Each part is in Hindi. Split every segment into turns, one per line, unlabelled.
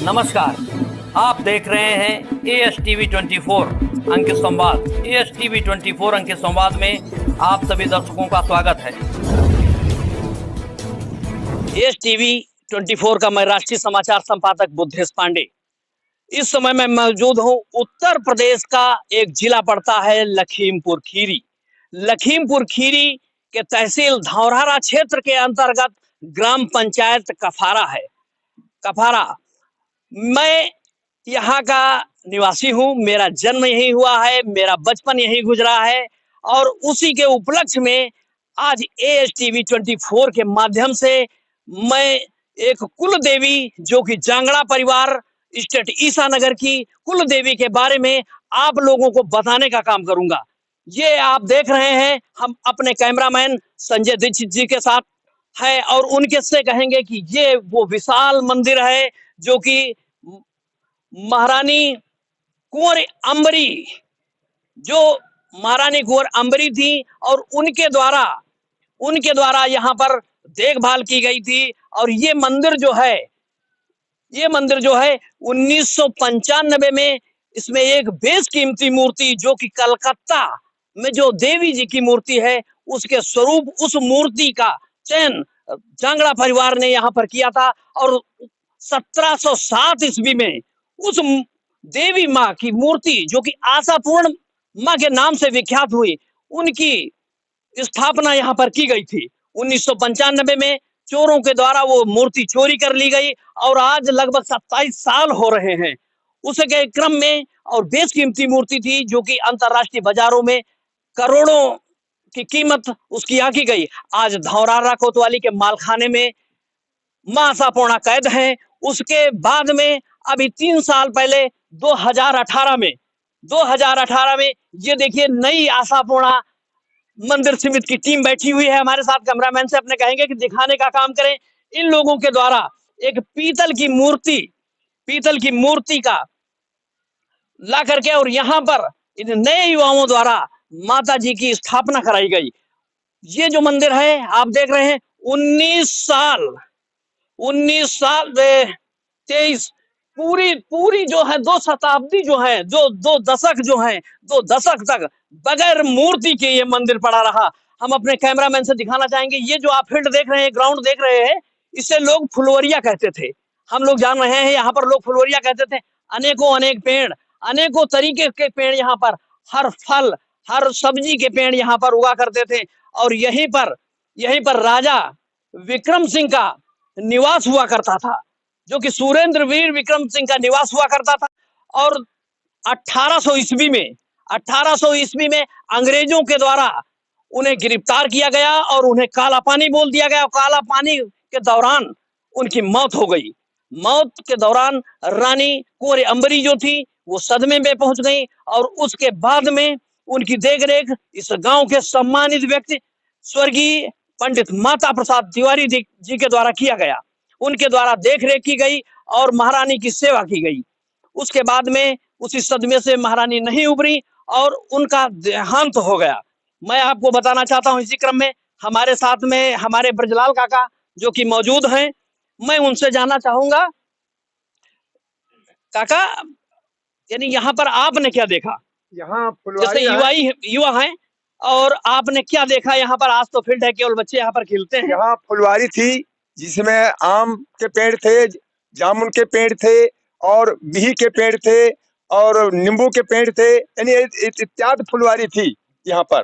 नमस्कार, आप देख रहे हैं ASTV 24 अंक संवाद। ASTV 24 अंक संवाद में आप सभी दर्शकों का स्वागत है। ASTV 24 का मैं राष्ट्रीय समाचार संपादक बुद्धेश पांडे। इस समय मैं मौजूद हूं उत्तर प्रदेश का एक जिला पड़ता है लखीमपुर खीरी। लखीमपुर खीरी के तहसील धौरहरा क्षेत्र के अंतर्गत ग्राम पंचायत कफारा है। कफारा, मैं यहाँ का निवासी हूँ, मेरा जन्म यही हुआ है, मेरा बचपन यही गुजरा है और उसी के उपलक्ष्य में आज ASTV 24 के माध्यम से मैं एक कुल देवी जो कि जांगड़ा परिवार स्टेट ईसानगर की कुल देवी के बारे में आप लोगों को बताने का काम करूंगा। ये आप देख रहे हैं, हम अपने कैमरामैन संजय दीक्षित जी के साथ है और उनके से कहेंगे कि ये वो विशाल मंदिर है जो कि महारानी कुंवर अम्बरी, जो महारानी कुंवर अम्बरी थी और उनके द्वारा यहाँ पर देखभाल की गई थी। और ये मंदिर जो है 1995 में इसमें एक बेशकीमती मूर्ति जो कि कलकत्ता में जो देवी जी की मूर्ति है उसके स्वरूप, उस मूर्ति का चयन जांगड़ा परिवार ने यहाँ पर किया था। और 1707 ईस्वी में उस देवी माँ की मूर्ति जो कि आशापूर्ण माँ के नाम से विख्यात हुई, उनकी स्थापना यहाँ पर की गई थी। 1995 में चोरों के द्वारा वो मूर्ति चोरी कर ली गई और आज लगभग 27 साल हो रहे हैं उसके क्रम में। और बेशकीमती मूर्ति थी जो कि अंतरराष्ट्रीय बाजारों में करोड़ों की कीमत उसकी आंकी गई। आज धौरहरा कोतवाली के मालखाने में मां आशापूर्णा कैद हैं। उसके बाद में अभी 3 साल पहले 2018 में ये देखिए नई आशापूर्णा मंदिर समिति की टीम बैठी हुई है हमारे साथ। कैमरामैन से अपने कहेंगे कि दिखाने का काम करें। इन लोगों के द्वारा एक पीतल की मूर्ति का ला करके और यहाँ पर इन नए युवाओं द्वारा माता जी की स्थापना कराई गई। ये जो मंदिर है आप देख रहे हैं 19 साल 23 पूरी जो है 2 शताब्दी जो है, दो दशक तक बगैर मूर्ति के ये मंदिर पड़ा रहा। हम अपने कैमरामैन से दिखाना चाहेंगे। ये जो आप फील्ड देख रहे हैं, ग्राउंड देख रहे हैं, इसे लोग फुलवरिया कहते थे। हम लोग जान रहे हैं यहाँ पर लोग फुलवरिया कहते थे। अनेक पेड़, अनेकों तरीके के पेड़ यहाँ पर, हर फल हर सब्जी के पेड़ यहाँ पर उगा करते थे। और यहीं पर राजा विक्रम सिंह का निवास हुआ करता था, जो कि सुरेंद्र वीर विक्रम सिंह का निवास हुआ करता था। और 1800 ईस्वी में अंग्रेजों के द्वारा उन्हें गिरफ्तार किया गया और उन्हें काला पानी बोल दिया गया। काला पानी के दौरान उनकी मौत हो गई। मौत के दौरान रानी कुंवर अम्बरी जो थी वो सदमे में पहुंच गई और उसके बाद में उनकी देखरेख इस गांव के सम्मानित व्यक्ति स्वर्गीय पंडित माता प्रसाद तिवारी जी के द्वारा किया गया। उनके द्वारा देखरेख की गई और महारानी की सेवा की गई। उसके बाद में उसी सदमे से महारानी नहीं उभरी और उनका देहांत हो गया। मैं आपको बताना चाहता हूं, इसी क्रम में हमारे साथ में हमारे ब्रजलाल काका जो कि मौजूद हैं, मैं उनसे जानना चाहूंगा। काका, यानी यहाँ पर आपने क्या देखा?
यहाँ
जैसे युवा हैं और आपने क्या देखा यहाँ पर? आज तो फील्ड है, केवल बच्चे यहाँ पर खेलते हैं।
यहाँ फुलवारी थी जिसमें आम के पेड़ थे, जामुन के पेड़ थे और बिही के पेड़ थे और नींबू के पेड़ थे, यानी इत्यादि फुलवारी थी यहाँ पर।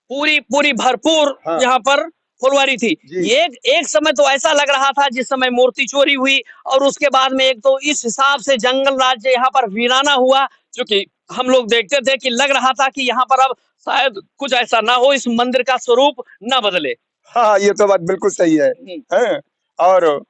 पूरी भरपूर
हाँ।
यहाँ पर फुलवारी थी। एक समय तो ऐसा लग रहा था जिस समय मूर्ति चोरी हुई और उसके बाद में एक तो इस हिसाब से जंगल राज्य यहाँ पर वीराना हुआ, क्योंकि हम लोग देखते थे कि लग रहा था कि यहाँ पर अब शायद कुछ ऐसा ना हो, इस मंदिर का स्वरूप ना बदले।
हाँ, ये तो बात बिल्कुल सही है। और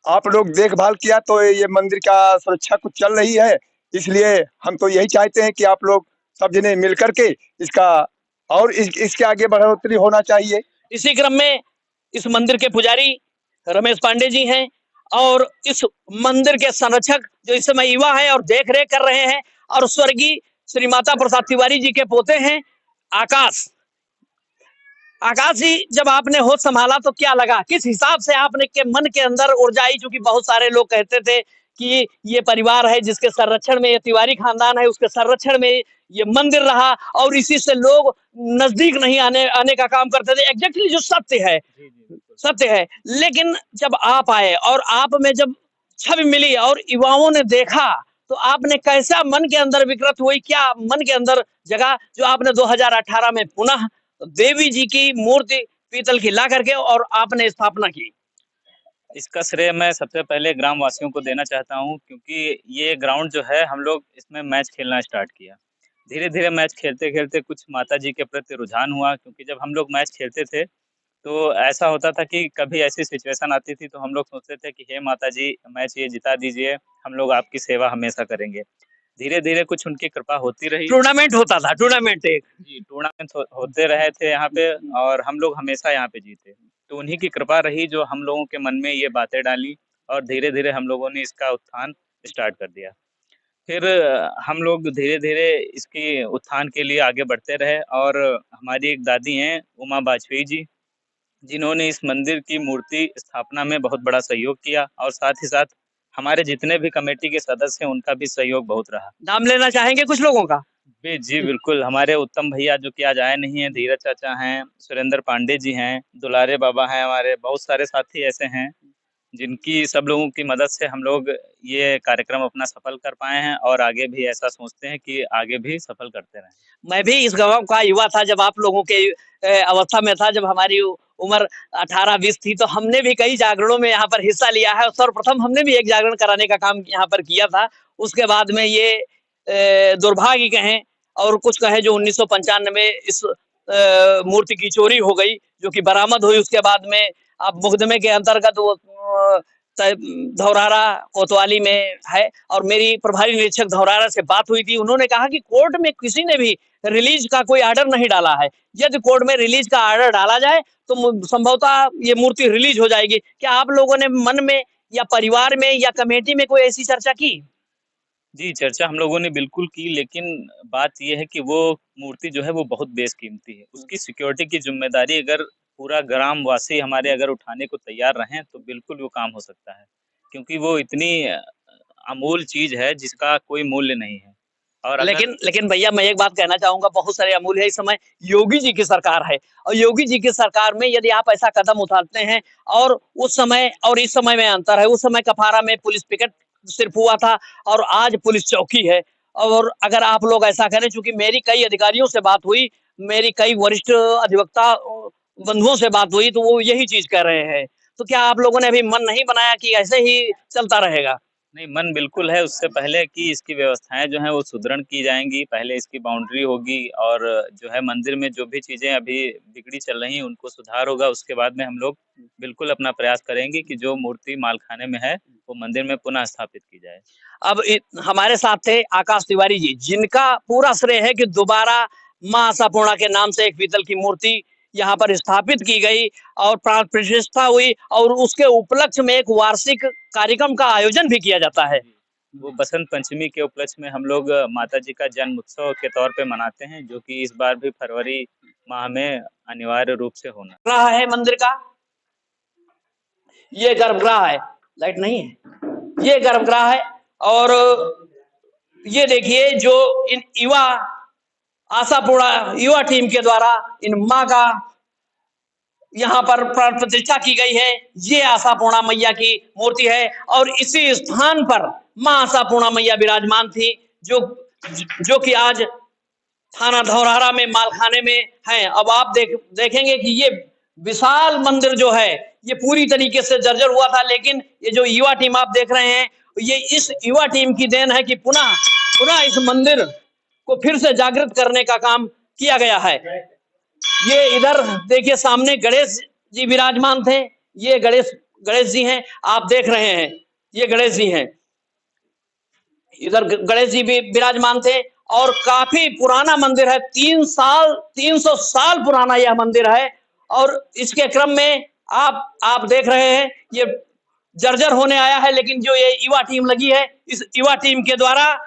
आप लोग देखभाल किया तो ये मंदिर का सुरक्षा कुछ चल रही है, इसलिए हम तो यही चाहते हैं कि आप लोग सब जने मिल करके इसका और इसके आगे बढ़ोतरी होना चाहिए।
इसी क्रम में इस मंदिर के पुजारी रमेश पांडे जी हैं और इस मंदिर के संरक्षक जो इस समय युवा है और देख रेख कर रहे हैं और स्वर्गीय श्री माता प्रसाद तिवारी जी के पोते हैं आकाश। आकाश जी, जब आपने होश संभाला तो क्या लगा, किस हिसाब से आपने के मन के अंदर ऊर्जा आई? क्योंकि बहुत सारे लोग कहते थे कि ये परिवार है जिसके संरक्षण में ये तिवारी खानदान है, उसके संरक्षण में ये मंदिर रहा और इसी से लोग नजदीक नहीं आने आने का काम करते थे। एग्जैक्टली जो सत्य है, सत्य है। लेकिन जब आप आए और आप में जब छवि मिली और युवाओं ने देखा, तो आपने कैसा मन के अंदर विकृत हुई, क्या मन के अंदर जगह जो आपने 2018 में पुनः देवी जी की मूर्ति पीतल की ला करके और आपने स्थापना की?
इसका श्रेय मैं सबसे पहले ग्राम वासियों को देना चाहता हूँ, क्योंकि ये ग्राउंड जो है हम लोग इसमें मैच खेलना स्टार्ट किया। धीरे-धीरे मैच खेलते-खेलते कुछ माताजी के प्रति रुझान हुआ, क्योंकि जब हम लोग मैच खेलते थे, तो ऐसा होता था कि कभी ऐसी सिचुएशन आती थी तो हम लोग सोचते थे कि हे माताजी मैच ये जिता दीजिए, हम लोग आपकी सेवा हमेशा करेंगे। धीरे-धीरे कुछ उनकी कृपा होती रही।
टूर्नामेंट होता था, टूर्नामेंट एक।
जी, टूर्नामेंट होते रहे थे यहाँ पे और हम लोग हमेशा यहाँ पे जीते। तो उन्हीं की कृपा रही जो हम लोगों के मन में ये बातें डाली और धीरे-धीरे हम लोगों ने इसका उत्थान स्टार्ट कर दिया। फिर हम लोग धीरे-धीरे इसके उत्थान के लिए आगे बढ़ते रहे और हमारी एक दादी हैं, उमा बाजपेयी जी, जिन्होंने इस मंदिर की मूर्ति स्थापना में बहुत बड़ा सहयोग किया और साथ ही साथ हमारे जितने भी कमेटी के सदस्य हैं, उनका भी सहयोग बहुत रहा।
नाम लेना चाहेंगे कुछ लोगों का?
जी, बिल्कुल। हमारे उत्तम भैया जो कि आज आए नहीं हैं, धीरज चाचा हैं, सुरेंद्र पांडे जी हैं, दुलारे बाबा हैं हमारे, बहुत सारे साथी ऐसे हैं, जिनकी सब लोगों की मदद से हम लोग ये कार्यक्रम अपना सफल कर पाए हैं और आगे भी ऐसा सोचते हैं कि आगे भी सफल करते रहें।
मैं भी इस गाँव का युवा था जब आप लोगों के अवस्था में था, जब हमारी उम्र 18-20 थी, तो हमने भी कई जागरणों में यहाँ पर हिस्सा लिया है और सर्वप्रथम हमने भी एक जागरण कराने का काम यहाँ पर किया था। उसके बाद में ये दुर्भाग्य कहें और कुछ कहें जो 1995 में इस मूर्ति की चोरी हो गई, जो कि बरामद हुई। उसके बाद में अब मुकदमे के अंतर्गत वो धौरारा कोतवाली में है और मेरी प्रभारी निरीक्षक धौरारा से बात हुई थी। उन्होंने कहा कि कोर्ट में किसी ने भी रिलीज का कोई आर्डर नहीं डाला है। यदि कोर्ट में रिलीज का आर्डर डाला जाए तो संभवतः ये मूर्ति रिलीज हो जाएगी। क्या आप लोगों ने मन में या परिवार में या कमेटी में कोई ऐसी चर्चा की?
जी, चर्चा हम लोगों ने बिल्कुल की, लेकिन बात ये है कि वो मूर्ति जो है वो बहुत बेशकीमती है। उसकी सिक्योरिटी की ज़िम्मेदारी अगर पूरा ग्रामवासी हमारे अगर उठाने को तैयार रहें, तो बिल्कुल वो काम हो सकता है। क्योंकि वो इतनी अमूल चीज़ है जिसका कोई मूल्य नहीं है। और अगर
लेकिन भैया मैं एक बात कहना चाहूँगा, बहुत सारे अमूल्य है। इस समय योगी जी की सरकार है और योगी जी की सरकार में यदि आप ऐसा कदम उठाते हैं और उस समय और इस समय में अंतर है। उस समय कफारा में पुलिस पिकेट सिर्फ हुआ था और आज पुलिस चौकी है। और अगर आप लोग ऐसा करें, चूंकि मेरी कई अधिकारियों से बात हुई, मेरी कई वरिष्ठ अधिवक्ता बंधुओं से बात हुई, तो वो यही चीज कह रहे हैं। तो क्या आप लोगों ने अभी मन नहीं बनाया कि ऐसे ही चलता रहेगा?
नहीं, मन बिल्कुल है, उससे पहले कि इसकी व्यवस्थाएँ जो हैं वो सुदृढ़ की जाएँगी, पहले इसकी बाउंड्री होगी और जो है मंदिर में जो भी चीज़ें अभी बिगड़ी चल रही हैं, उनको सुधार होगा। उसके बाद में हम लोग बिल्कुल अपना प्रयास करेंगे कि जो मूर्ति मालखाने में है, वो मंदिर में पुनः स्थापित की जाए।
अब हमारे साथ थे आकाश तिवारी जी, जिनका पूरा श्रेय है कि दोबारा मां आशापूर्णा के नाम से एक पीतल की मूर्ति यहाँ पर स्थापित की गई और प्राण प्रतिष्ठा हुई और उसके उपलक्ष्य में एक वार्षिक कार्यक्रम का आयोजन भी किया जाता है।
वो बसंत पंचमी के उपलक्ष्य में हम लोग माताजी का जन्म उत्सव के तौर पे मनाते हैं, जो कि इस बार भी फरवरी माह में अनिवार्य रूप से होना
रहा है मंदिर का, ये गर्भगृह है, लाइट नहीं है, ये गर्भगृह है। और ये देखिए जो इन युवा आशापूर्णा युवा टीम के द्वारा इन माँ का यहाँ पर प्राण प्रतिष्ठा की गई है। ये आशापूर्णा मैया की मूर्ति है और इसी स्थान पर माँ आशापूर्णा मैया विराजमान थी, जो कि आज थाना धौरहरा में मालखाने में है। अब आप देखेंगे कि ये विशाल मंदिर जो है ये पूरी तरीके से जर्जर हुआ था, लेकिन ये जो युवा टीम आप देख रहे हैं, ये इस युवा टीम की देन है कि पुनः इस मंदिर को फिर से जागृत करने का काम किया गया है। ये इधर देखिए सामने गणेश जी विराजमान थे, ये गणेश जी हैं, आप देख रहे हैं, ये गणेश जी हैं। इधर गणेश जी भी विराजमान थे और काफी पुराना मंदिर है, 300 साल पुराना यह मंदिर है। और इसके क्रम में आप देख रहे हैं ये जर्जर होने आया है, लेकिन जो ये युवा टीम लगी है, इस युवा टीम के द्वारा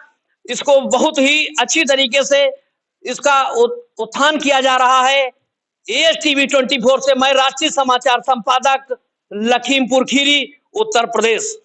इसको बहुत ही अच्छी तरीके से इसका उत्थान किया जा रहा है। ASTV 24 से मैं राष्ट्रीय समाचार संपादक, लखीमपुर खीरी, उत्तर प्रदेश।